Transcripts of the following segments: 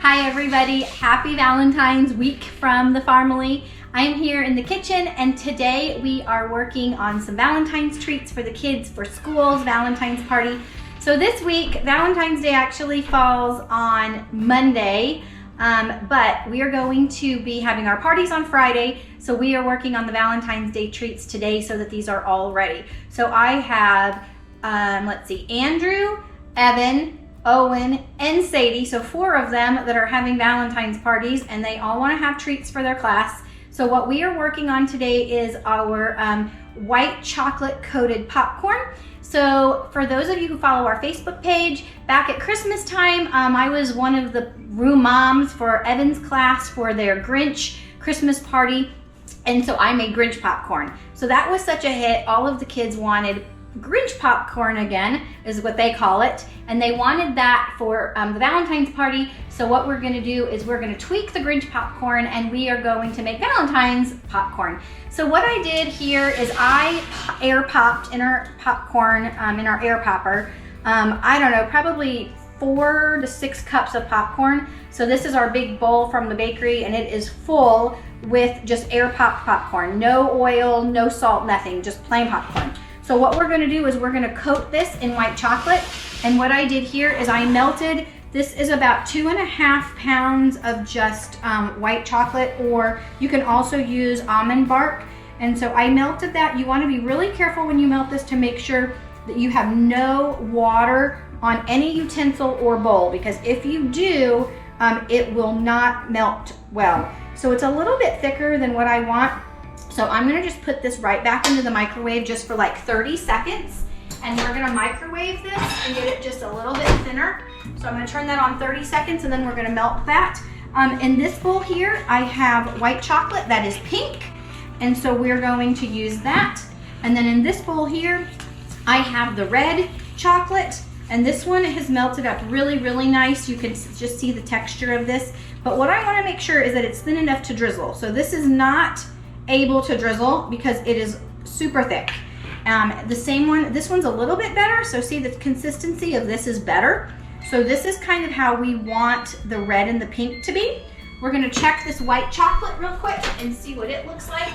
Hi everybody, happy Valentine's week from the Farm.ily. I'm here in the kitchen and today we are working on some Valentine's treats for the kids for school's Valentine's party. So this week, Valentine's Day actually falls on Monday, but we are going to be having our parties on Friday. So we are working on the Valentine's Day treats today so that these are all ready. So I have, Andrew, Evan, Owen, and Sadie, so 4 of them that are having Valentine's parties, and they all want to have treats for their class. So what we are working on today is our white chocolate coated popcorn. So for those of you who follow our Facebook page, back at Christmas time, I was one of the room moms for Evan's class for their Grinch Christmas party, and so I made Grinch popcorn. So that was such a hit. All of the kids wanted Grinch popcorn again, is what they call it, and they wanted that for the Valentine's party. So what we're going to do is we're going to tweak the Grinch popcorn and we are going to make Valentine's popcorn. So what I did here is I air popped in our popcorn, in our air popper, I don't know, probably 4 to 6 cups of popcorn. So this is our big bowl from the bakery and it is full with just air popped popcorn. No oil, no salt, nothing, just plain popcorn. So what we're gonna do is we're gonna coat this in white chocolate. And what I did here is I melted, this is about 2.5 pounds of just white chocolate, or you can also use almond bark. And so I melted that. You wanna be really careful when you melt this to make sure that you have no water on any utensil or bowl, because if you do, it will not melt well. So it's a little bit thicker than what I want. So I'm gonna just put this right back into the microwave just for like 30 seconds. And we're gonna microwave this and get it just a little bit thinner. So I'm gonna turn that on 30 seconds and then we're gonna melt that. In this bowl here, I have white chocolate that is pink. And so we're going to use that. And then in this bowl here, I have the red chocolate. And this one has melted up really, really nice. You can just see the texture of this. But what I wanna make sure is that it's thin enough to drizzle. So this is not able to drizzle because it is super thick. The same one, this one's a little bit better. So see, the consistency of this is better. So this is kind of how we want the red and the pink to be. We're gonna check this white chocolate real quick and see what it looks like.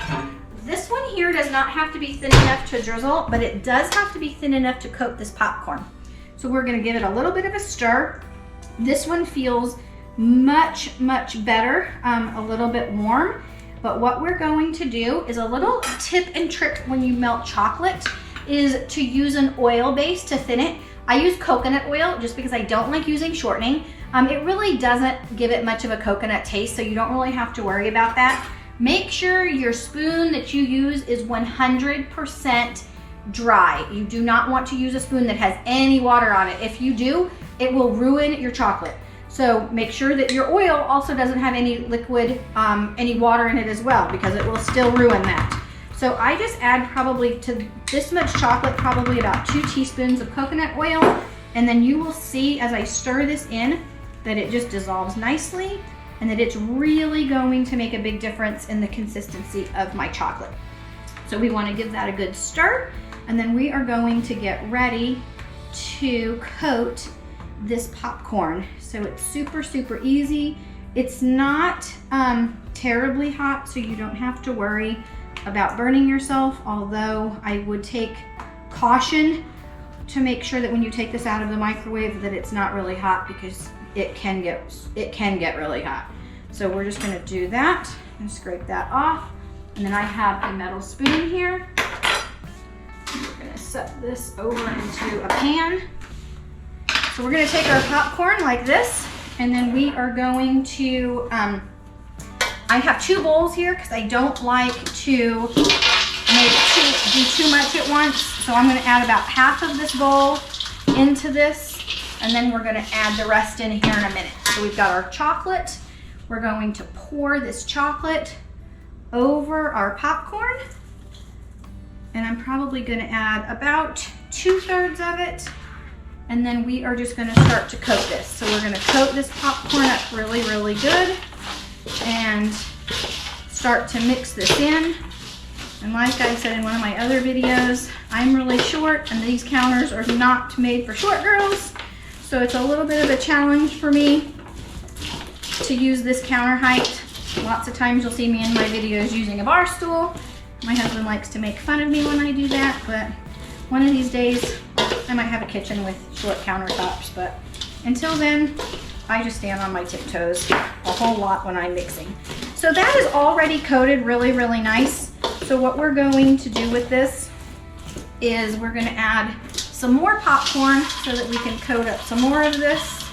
This one here does not have to be thin enough to drizzle, but it does have to be thin enough to coat this popcorn. So we're gonna give it a little bit of a stir. This one feels much, much better, a little bit warm. But what we're going to do is a little tip and trick when you melt chocolate is to use an oil base to thin it. I use coconut oil just because I don't like using shortening. It really doesn't give it much of a coconut taste, so you don't really have to worry about that. Make sure your spoon that you use is 100% dry. You do not want to use a spoon that has any water on it. If you do, it will ruin your chocolate. So make sure that your oil also doesn't have any liquid, any water in it as well, because it will still ruin that. So I just add probably to this much chocolate, probably about 2 teaspoons of coconut oil. And then you will see as I stir this in that it just dissolves nicely and that it's really going to make a big difference in the consistency of my chocolate. So we want to give that a good stir. And then we are going to get ready to coat this popcorn. So it's super, super easy. It's not terribly hot, so you don't have to worry about burning yourself, although I would take caution to make sure that when you take this out of the microwave that it's not really hot, because it can get really hot. So we're just gonna do that and scrape that off. And then I have a metal spoon here. We're gonna set this over into a pan. So we're gonna take our popcorn like this, and then we are going to, I have 2 bowls here because I don't like to do too much at once. So I'm gonna add about half of this bowl into this, and then we're gonna add the rest in here in a minute. So we've got our chocolate. We're going to pour this chocolate over our popcorn, and I'm probably gonna add about 2/3 of it. And then we are just gonna start to coat this. So we're gonna coat this popcorn up really, really good and start to mix this in. And like I said in one of my other videos, I'm really short and these counters are not made for short girls. So it's a little bit of a challenge for me. to use this counter height. Lots of times you'll see me in my videos using a bar stool. My husband likes to make fun of me when I do that, but one of these days I might have a kitchen with short countertops, but until then, I just stand on my tiptoes a whole lot when I'm mixing. So that is already coated really, really nice. So what we're going to do with this is we're gonna add some more popcorn so that we can coat up some more of this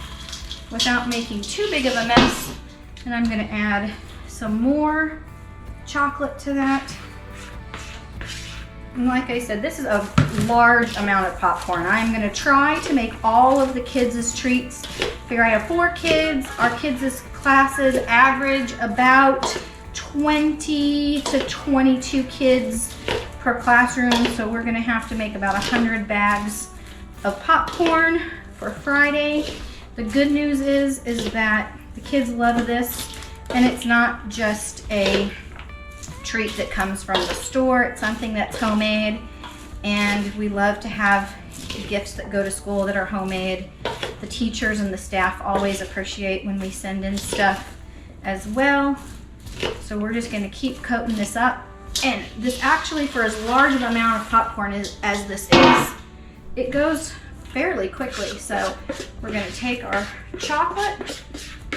without making too big of a mess. And I'm gonna add some more chocolate to that. And like I said, this is a large amount of popcorn. I'm gonna try to make all of the kids' treats. Figure I have 4 kids. Our kids' classes average about 20 to 22 kids per classroom. So we're gonna have to make about 100 bags of popcorn for Friday. The good news is that the kids love this, and it's not just a treat that comes from the store. It's something that's homemade, and we love to have gifts that go to school that are homemade. The teachers and the staff always appreciate when we send in stuff as well. So we're just gonna keep coating this up. And this actually, for as large of an amount of popcorn as this is, it goes fairly quickly. So we're gonna take our chocolate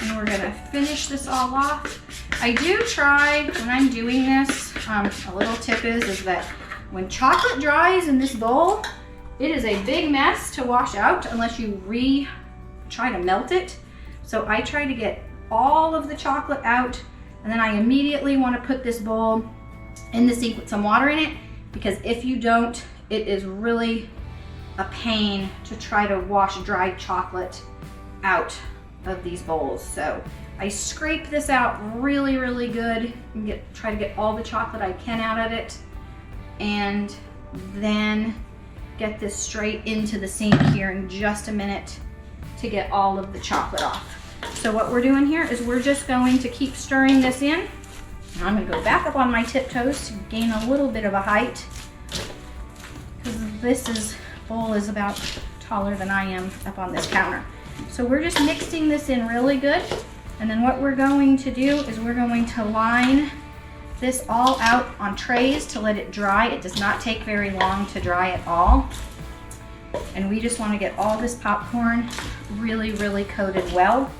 and we're gonna finish this all off. I do try, when I'm doing this, a little tip is that when chocolate dries in this bowl, it is a big mess to wash out unless you try to melt it. So I try to get all of the chocolate out, and then I immediately want to put this bowl in the sink with some water in it, because if you don't, it is really a pain to try to wash dried chocolate out of these bowls. So I scrape this out really, really good and try to get all the chocolate I can out of it, and then get this straight into the sink here in just a minute to get all of the chocolate off. So what we're doing here is we're just going to keep stirring this in. And I'm gonna go back up on my tiptoes to gain a little bit of a height, because this bowl is about taller than I am up on this counter. So we're just mixing this in really good. And then what we're going to do is we're going to line this all out on trays to let it dry. It does not take very long to dry at all. And we just want to get all this popcorn really, really coated well.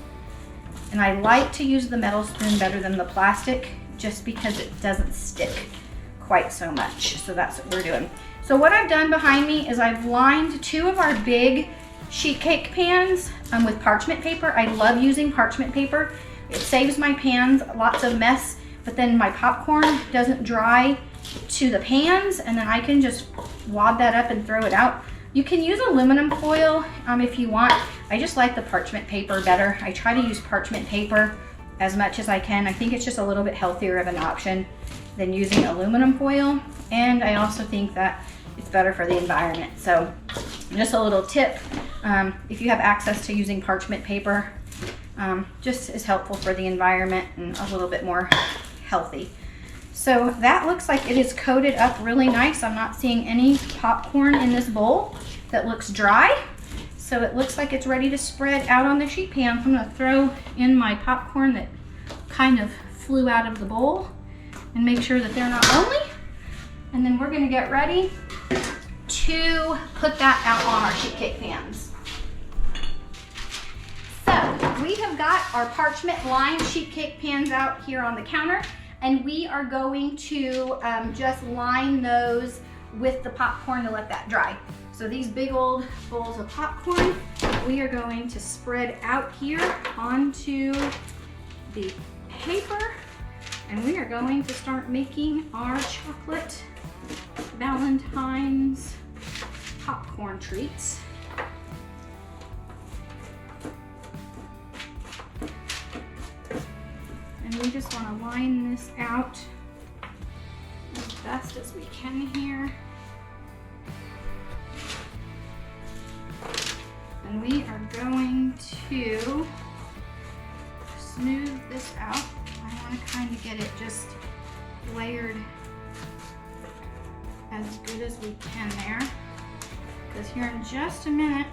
And I like to use the metal spoon better than the plastic, just because it doesn't stick quite so much. So that's what we're doing. So what I've done behind me is I've lined 2 of our big sheet cake pans with parchment paper. I love using parchment paper. It saves my pans lots of mess, but then my popcorn doesn't dry to the pans, and then I can just wad that up and throw it out. You can use aluminum foil if you want. I just like the parchment paper better. I try to use parchment paper as much as I can. I think it's just a little bit healthier of an option than using aluminum foil, and I also think that it's better for the environment. So just a little tip, if you have access to using parchment paper, just is helpful for the environment and a little bit more healthy. So that looks like it is coated up really nice. I'm not seeing any popcorn in this bowl that looks dry. So it looks like it's ready to spread out on the sheet pan. I'm gonna throw in my popcorn that kind of flew out of the bowl and make sure that they're not lonely. And then we're gonna get ready to put that out on our sheet cake pans. So we have got our parchment lined sheet cake pans out here on the counter, and we are going to just line those with the popcorn to let that dry. So these big old bowls of popcorn, we are going to spread out here onto the paper, and we are going to start making our chocolate Valentine's popcorn treats. And we just want to line this out as best as we can here. And we are going to smooth this out. I want to kind of get it just layered as good as we can there, because here in just a minute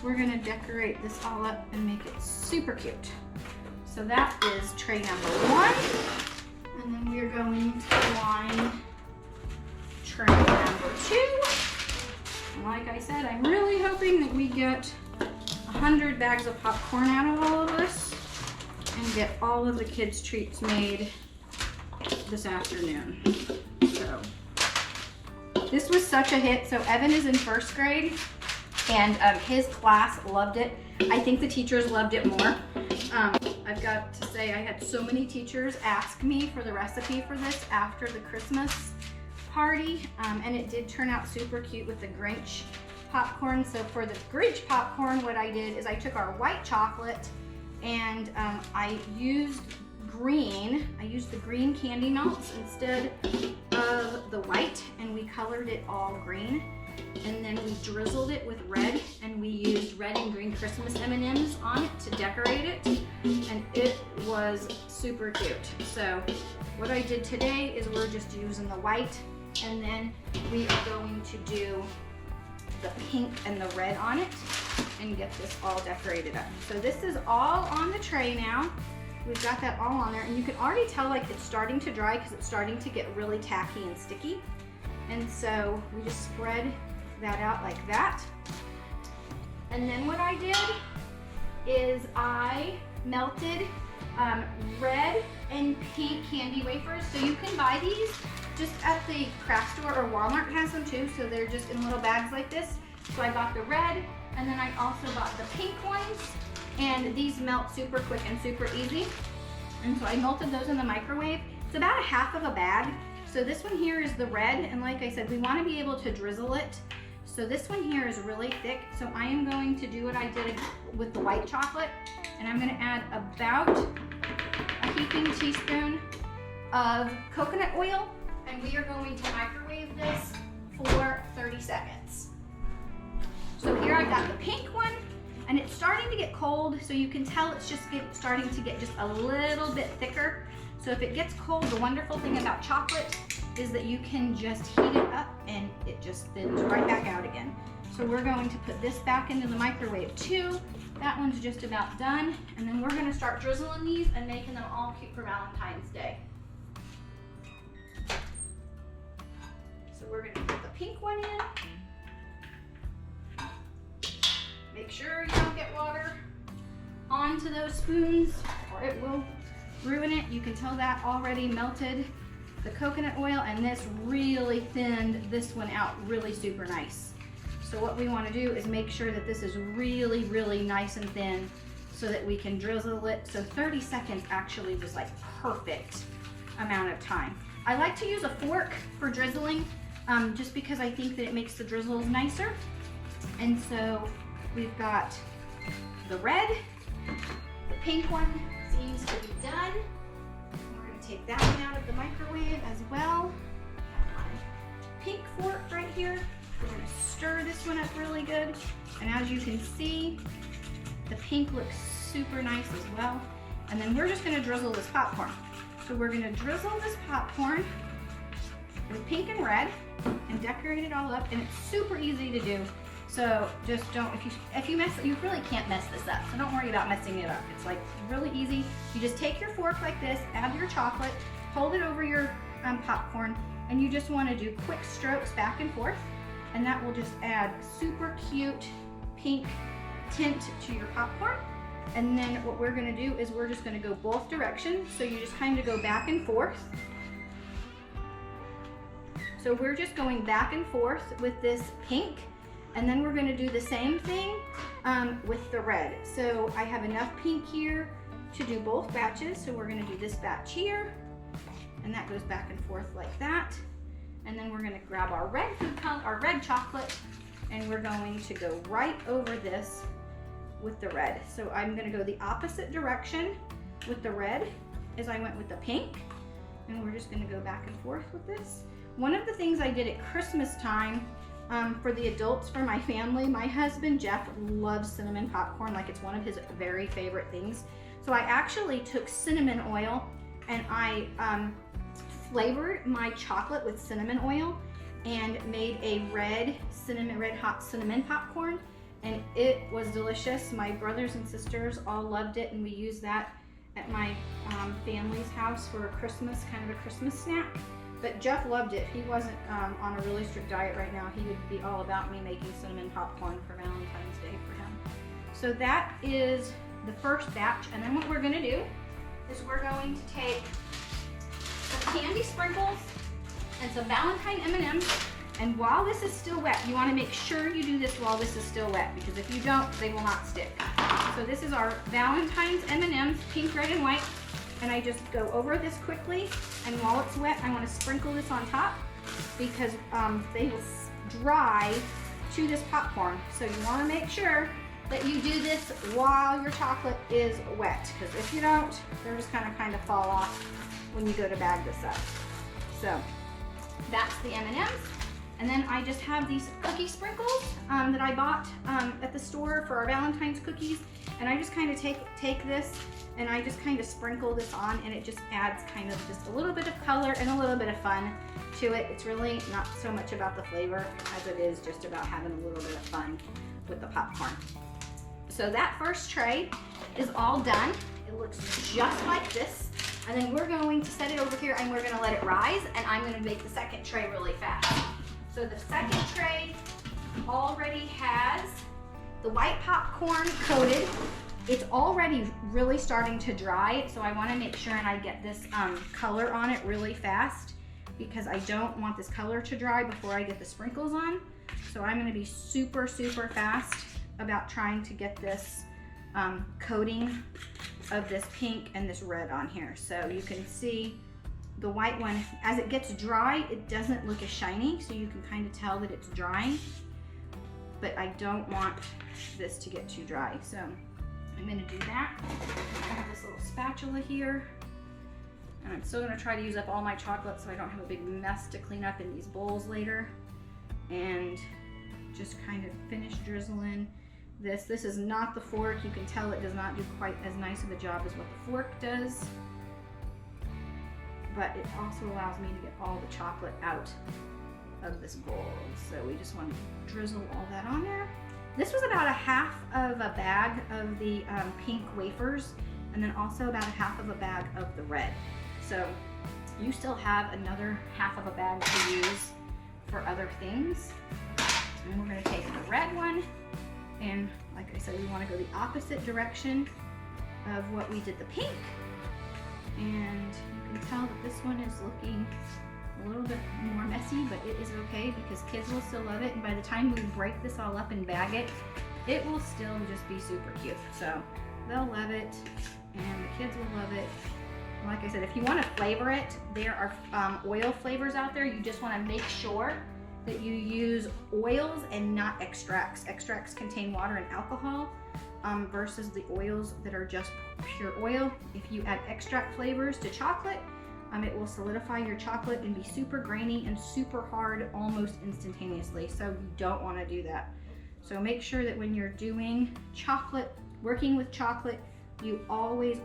we're going to decorate this all up and make it super cute. So that is tray number 1. And then we're going to line tray number 2. And like I said, I'm really hoping that we get 100 bags of popcorn out of all of this and get all of the kids' treats made this afternoon. So this was such a hit. So Evan is in 1st grade and his class loved it. I think the teachers loved it more. I've got to say, I had so many teachers ask me for the recipe for this after the Christmas party, and it did turn out super cute with the Grinch popcorn. So for the Grinch popcorn, what I did is I took our white chocolate and I used the green candy melts instead of the white, and we colored it all green. And then we drizzled it with red, and we used red and green Christmas M&Ms on it to decorate it, and it was super cute. So what I did today is we're just using the white, and then we are going to do the pink and the red on it and get this all decorated up. So this is all on the tray now. We've got that all on there, and you can already tell like it's starting to dry because it's starting to get really tacky and sticky. And so we just spread that out like that. And then what I did is I melted red and pink candy wafers. So you can buy these just at the craft store, or Walmart has them too. So they're just in little bags like this. So I got the red, and then I also bought the pink ones. And these melt super quick and super easy. And so I melted those in the microwave. It's about a half of a bag. So this one here is the red, and like I said, we want to be able to drizzle it. So this one here is really thick. So I am going to do what I did with the white chocolate, and I'm going to add about a heaping teaspoon of coconut oil, and we are going to microwave this for 30 seconds. So here I've got the pink one, and it's starting to get cold, so you can tell it's just starting to get just a little bit thicker. So if it gets cold, the wonderful thing about chocolate is that you can just heat it up and it just thins right back out again. So we're going to put this back into the microwave too. That one's just about done. And then we're gonna start drizzling these and making them all cute for Valentine's Day. So we're gonna put the pink one in. Make sure you don't get water onto those spoons or it will ruin it. You can tell that already melted the coconut oil, and this really thinned this one out really super nice. So what we want to do is make sure that this is really, really nice and thin so that we can drizzle it. So 30 seconds actually was like perfect amount of time. I like to use a fork for drizzling just because I think that it makes the drizzles nicer. And so we've got the red, the pink one seems to be done. We're going to take that one out of the microwave as well. Got my pink fork right here. We're going to stir this one up really good. And as you can see, the pink looks super nice as well. And then we're just going to drizzle this popcorn. So we're going to drizzle this popcorn with pink and red and decorate it all up. And it's super easy to do. So just don't, if you mess, you really can't mess this up. So don't worry about messing it up. It's like really easy. You just take your fork like this, add your chocolate, hold it over your popcorn, and you just want to do quick strokes back and forth. And that will just add super cute pink tint to your popcorn. And then what we're going to do is we're just going to go both directions. So you just kind of go back and forth. So we're just going back and forth with this pink. And then we're going to do the same thing with the red. So I have enough pink here to do both batches. So we're going to do this batch here, and that goes back and forth like that. And then we're going to grab our red food color, our red chocolate, and we're going to go right over this with the red. So I'm going to go the opposite direction with the red as I went with the pink, and we're just going to go back and forth with this. One of the things I did at Christmas time for the adults, for my family, my husband Jeff loves cinnamon popcorn, like it's one of his very favorite things. So I actually took cinnamon oil and I flavored my chocolate with cinnamon oil and made a red hot cinnamon popcorn, and it was delicious. My brothers and sisters all loved it, and we used that at my family's house for a Christmas, kind of a Christmas snack. But Jeff loved it. He wasn't on a really strict diet right now. He would be all about me making cinnamon popcorn for Valentine's Day for him. So that is the first batch. And then what we're gonna do is we're going to take some candy sprinkles and some Valentine M&Ms. And while this is still wet, you wanna make sure you do this while this is still wet, because if you don't, they will not stick. So this is our Valentine's M&Ms, pink, red, and white. And I just go over this quickly, and while it's wet, I want to sprinkle this on top because they will dry to this popcorn. So you want to make sure that you do this while your chocolate is wet, because if you don't, they're just kind of fall off when you go to bag this up. So that's the M&Ms. And then I just have these cookie sprinkles that I bought at the store for our Valentine's cookies. And I just kind of take this and I just kind of sprinkle this on, and it just adds kind of just a little bit of color and a little bit of fun to it. It's really not so much about the flavor as it is just about having a little bit of fun with the popcorn. So that first tray is all done. It looks just like this. And then we're going to set it over here and we're gonna let it rise, and I'm gonna make the second tray really fast. So the second tray already has the white popcorn coated. It's already really starting to dry, so I want to make sure and I get this color on it really fast, because I don't want this color to dry before I get the sprinkles on. So I'm going to be super fast about trying to get this coating of this pink and this red on here. So you can see the white one, as it gets dry, it doesn't look as shiny, so you can kind of tell that it's drying. But I don't want this to get too dry, so I'm gonna do that. I have this little spatula here, and I'm still gonna try to use up all my chocolate so I don't have a big mess to clean up in these bowls later. And just kind of finish drizzling this. This is not the fork. You can tell it does not do quite as nice of a job as what the fork does. But it also allows me to get all the chocolate out of this bowl. So we just want to drizzle all that on there. This was about a half of a bag of the pink wafers, and then also about a half of a bag of the red. So you still have another half of a bag to use for other things. And we're going to take the red one, and like I said, we want to go the opposite direction of what we did the pink. And you can tell that this one is looking a little bit more messy, but it is okay because kids will still love it. And by the time we break this all up and bag it, it will still just be super cute. So they'll love it, and the kids will love it. Like I said, if you want to flavor it, there are oil flavors out there. You just want to make sure that you use oils and not extracts. Extracts contain water and alcohol versus the oils that are just pure oil. If you add extract flavors to chocolate, it will solidify your chocolate and be super grainy and super hard almost instantaneously. So you don't want to do that. So make sure that when you're doing chocolate, working with chocolate, you always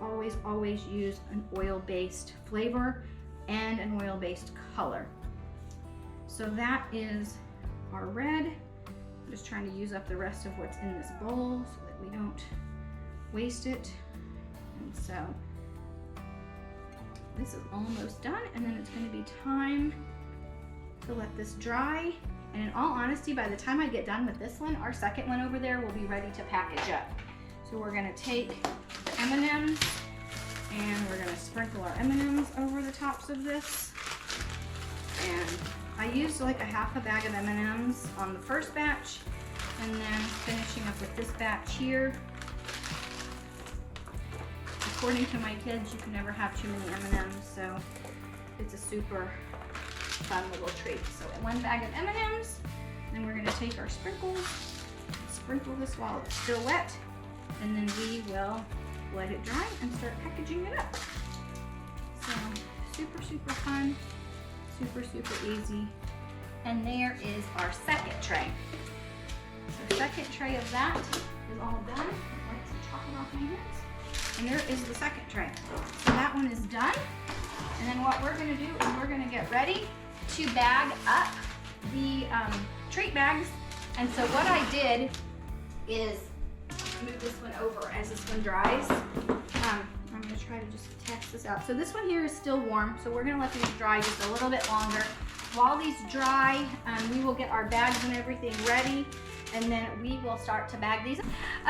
use an oil-based flavor and an oil-based color. So that is our red. I'm just trying to use up the rest of what's in this bowl so that we don't waste it. And so this is almost done, and then it's going to be time to let this dry. And in all honesty, by the time I get done with this one, our second one over there will be ready to package up. So we're going to take the M&Ms and we're going to sprinkle our M&Ms over the tops of this. And I used like a half a bag of M&Ms on the first batch, and then finishing up with this batch here. According to my kids, you can never have too many M&Ms, so it's a super fun little treat. So one bag of M&Ms, then we're going to take our sprinkles, sprinkle this while it's still wet, and then we will let it dry and start packaging it up. So super fun, super easy. And there is our second tray. The second tray of that is all done. Wipe some chocolate off my hands. And there is the second tray. So that one is done. And then what we're gonna do is we're gonna get ready to bag up the treat bags. And so what I did is move this one over as this one dries. I'm gonna try to just test this out. So this one here is still warm, so we're gonna let these dry just a little bit longer. While these dry, we will get our bags and everything ready, and then we will start to bag these.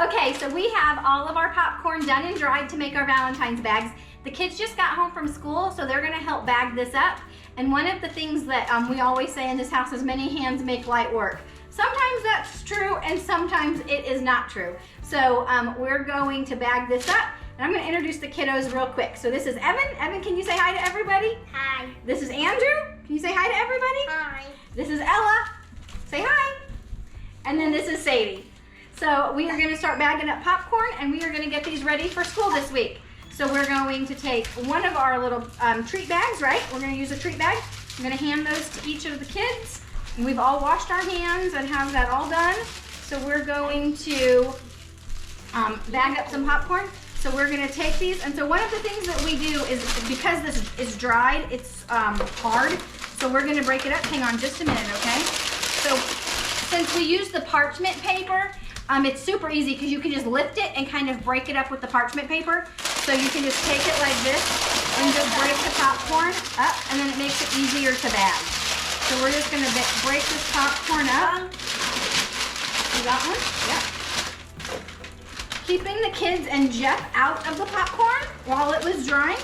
Okay, so we have all of our popcorn done and dried to make our Valentine's bags. The kids just got home from school, so they're gonna help bag this up. And one of the things that we always say in this house is many hands make light work. Sometimes that's true, and sometimes it is not true. So we're going to bag this up, and I'm gonna introduce the kiddos real quick. So this is Evan. Evan, can you say hi to everybody? Hi. This is Andrew. Can you say hi to everybody? Hi. This is Ella. Say hi. And then this is Sadie. So we are gonna start bagging up popcorn, and we are gonna get these ready for school this week. So we're going to take one of our little treat bags, right? We're gonna use a treat bag. I'm gonna hand those to each of the kids. And we've all washed our hands and have that all done. So we're going to bag up some popcorn. So we're gonna take these, and so one of the things that we do is, because this is dried, it's hard, so we're gonna break it up. Hang on just a minute, okay? So since we use the parchment paper, it's super easy because you can just lift it and kind of break it up with the parchment paper. So you can just take it like this and just break the popcorn up, and then it makes it easier to bag. So we're just gonna break this popcorn up. You got one? Yeah. Keeping the kids and Jeff out of the popcorn while it was drying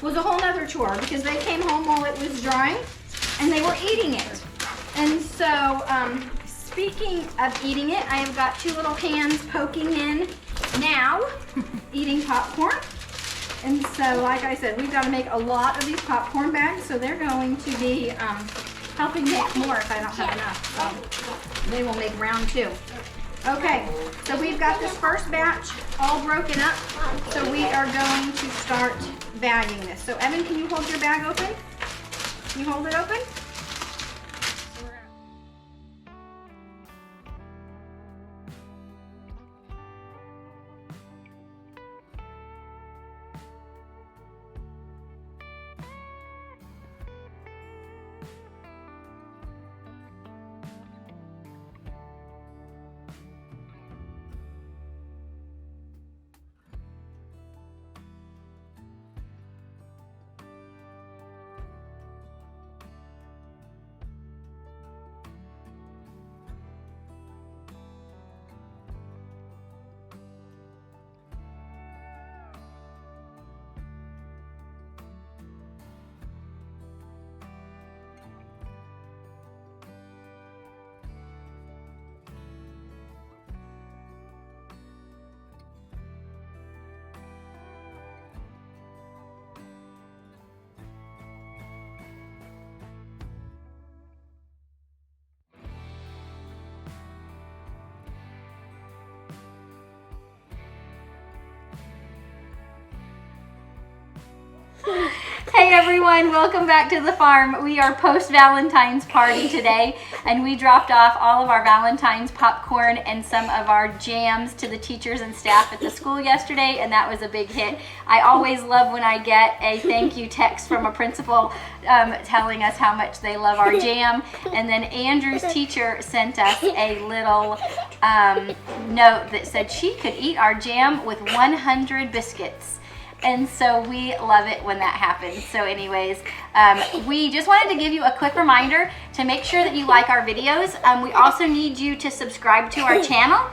was a whole nother chore, because they came home while it was drying and they were eating it. And so, speaking of eating it, I have got two little hands poking in now, eating popcorn. And so, like I said, we've got to make a lot of these popcorn bags, so they're going to be helping make more if I don't have enough. So they will make round two. Okay, so we've got this first batch all broken up, so we are going to start bagging this. So Evan, can you hold your bag open? Can you hold it open? Hey everyone, welcome back to the farm. We are post-Valentine's party today, and we dropped off all of our Valentine's popcorn and some of our jams to the teachers and staff at the school yesterday, and that was a big hit. I always love when I get a thank you text from a principal telling us how much they love our jam. And then Andrew's teacher sent us a little note that said she could eat our jam with 100 biscuits. And so we love it when that happens. So anyways, we just wanted to give you a quick reminder to make sure that you like our videos. We also need you to subscribe to our channel.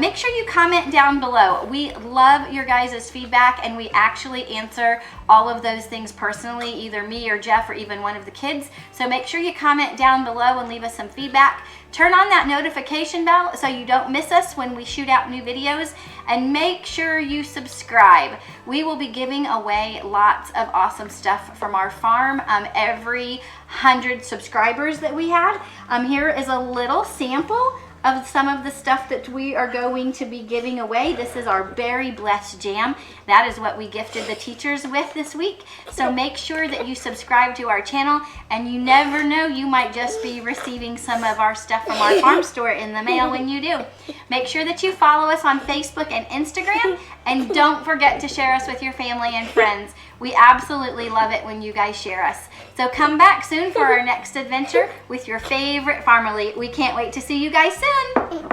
Make sure you comment down below. We love your guys' feedback, and we actually answer all of those things personally, either me or Jeff or even one of the kids. So make sure you comment down below and leave us some feedback. Turn on that notification bell so you don't miss us when we shoot out new videos, and make sure you subscribe. We will be giving away lots of awesome stuff from our farm every 100 subscribers that we had. Here is a little sample of some of the stuff that we are going to be giving away. This is our Berry Blessed Jam. That is what we gifted the teachers with this week. So make sure that you subscribe to our channel, and you never know, you might just be receiving some of our stuff from our farm store in the mail when you do. Make sure that you follow us on Facebook and Instagram, and don't forget to share us with your family and friends. We absolutely love it when you guys share us. So come back soon for our next adventure with your favorite Farm.ily. We can't wait to see you guys soon.